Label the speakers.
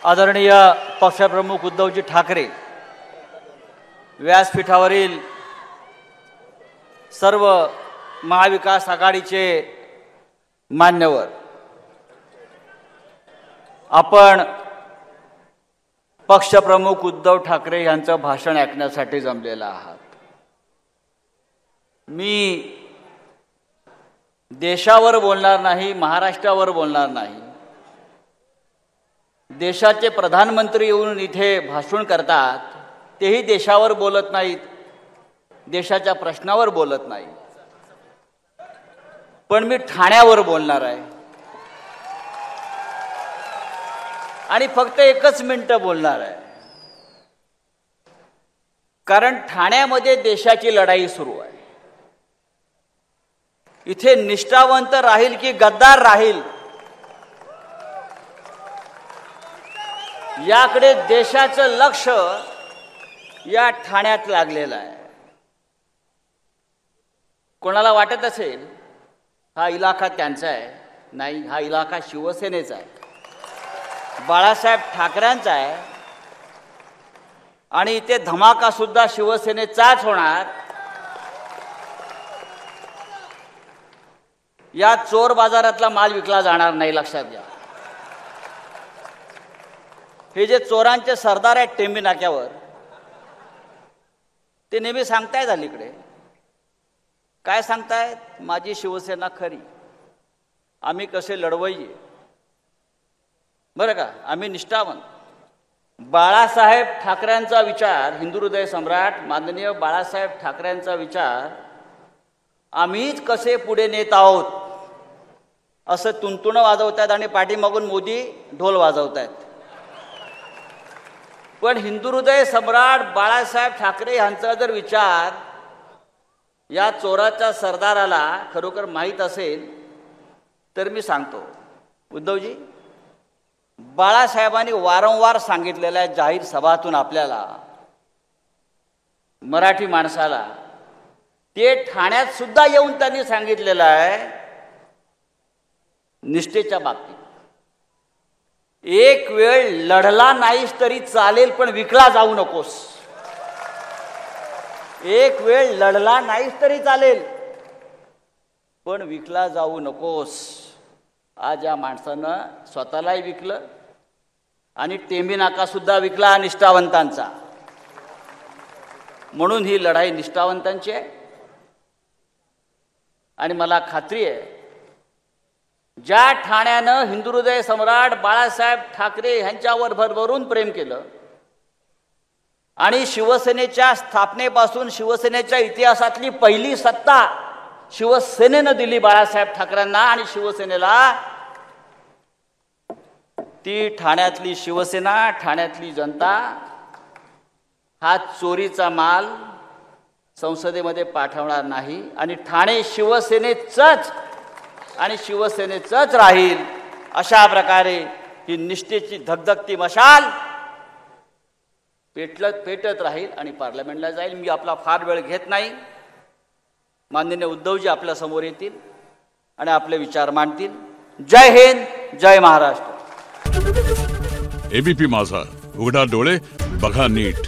Speaker 1: आदरणीय पक्षप्रमुख उद्धवजी ठाकरे, व्यासपीठावरील सर्व महाविकास आघाडीचे मान्यवर, आपण पक्षप्रमुख उद्धव ठाकरे यांचं भाषण ऐकण्यासाठी जमलेला आहात। मी देशावर बोलणार नाही, महाराष्ट्रावर बोलणार नाही। देशाचे प्रधानमंत्री येऊन इथे भाषण करतात, तेही देशावर बोलत नाहीत, देशाच्या प्रश्नावर बोलत नाहीत। पण मी ठाण्यावर बोलणार आहे आणि फक्त एकच मिनिटं बोलणार आहे, कारण ठाण्यामध्ये देशाची लढाई सुरू आहे। इथे निष्ठावंत राहील की गद्दार राहील, याकडे देशाचं लक्ष या ठाण्यात लागलेलं आहे। कोणाला वाटत असेल हा इलाका त्यांचा आहे, नाही, हा इलाका शिवसेनेचा आहे, बाळासाहेब ठाकरेंचा आहे आणि इथे धमाका सुद्धा शिवसेनेचाच होणार। या चोर बाजारातला माल विकला जाणार नाही, लक्षात घ्या। हे जे चोरांचे सरदार आहेत टेंबी नाक्यावर, ते नेहमी सांगतायत अलीकडे, काय सांगतायत? माझी शिवसेना खरी, आम्ही कसे लढवय्ये, बरं का, आम्ही निष्ठावंत। बाळासाहेब ठाकरेंचा विचार, हिंदू हृदय सम्राट माननीय बाळासाहेब ठाकरेंचा विचार आम्हीच कसे पुढे नेत आहोत असं तुणतुणं वाजवतात आणि पाठीमागून मोदी ढोल वाजवतात। पण हिंदू हृदय सम्राट बाळासाहेब ठाकरे यांचा जर विचार या चोराच्या सरदाराला खरोखर माहीत असेल तर मी सांगतो, उद्धवजी, बाळासाहेबांनी वारंवार सांगितलेलं आहे जाहीर सभातून आपल्याला, मराठी माणसाला, ते ठाण्यात सुद्धा येऊन त्यांनी सांगितलेलं आहे, निष्ठेच्या बाबतीत एक वेळ लढला नाहीस तरी चालेल पण विकला जाऊ नकोस। एक वेळ लढला नाहीस तरी चालेल पण विकला जाऊ नकोस। आज या माणसानं स्वतःलाही विकलं आणि टेंबी नाका सुद्धा विकला निष्ठावंतांचा। म्हणून ही लढाई निष्ठावंतांची आहे आणि मला खात्री आहे ज्या ठाण्यानं हिंदू हृदय सम्राट बाळासाहेब ठाकरे यांच्यावर भरभरून प्रेम केलं आणि शिवसेनेच्या स्थापनेपासून शिवसेनेच्या इतिहासातली पहिली सत्ता शिवसेनेनं दिली बाळासाहेब ठाकरेंना आणि शिवसेनेला, ती ठाण्यातली शिवसेना, ठाण्यातली जनता हा चोरीचा माल संसदेमध्ये पाठवणार नाही आणि ठाणे शिवसेनेचंच राहील। अशा प्रकारे ही निष्ठेची धगधगती मशाल पेटत राहील आणि पार्लमेंटला जाईल। मी आपला फार वेळ घेत नाही, माननीय उद्धवजी आपल्या समोर येतील आणि आपले विचार मांडतील। जय हिंद, जय महाराष्ट्र।
Speaker 2: एबीपी माझा, उघडा डोळे बघा नीट।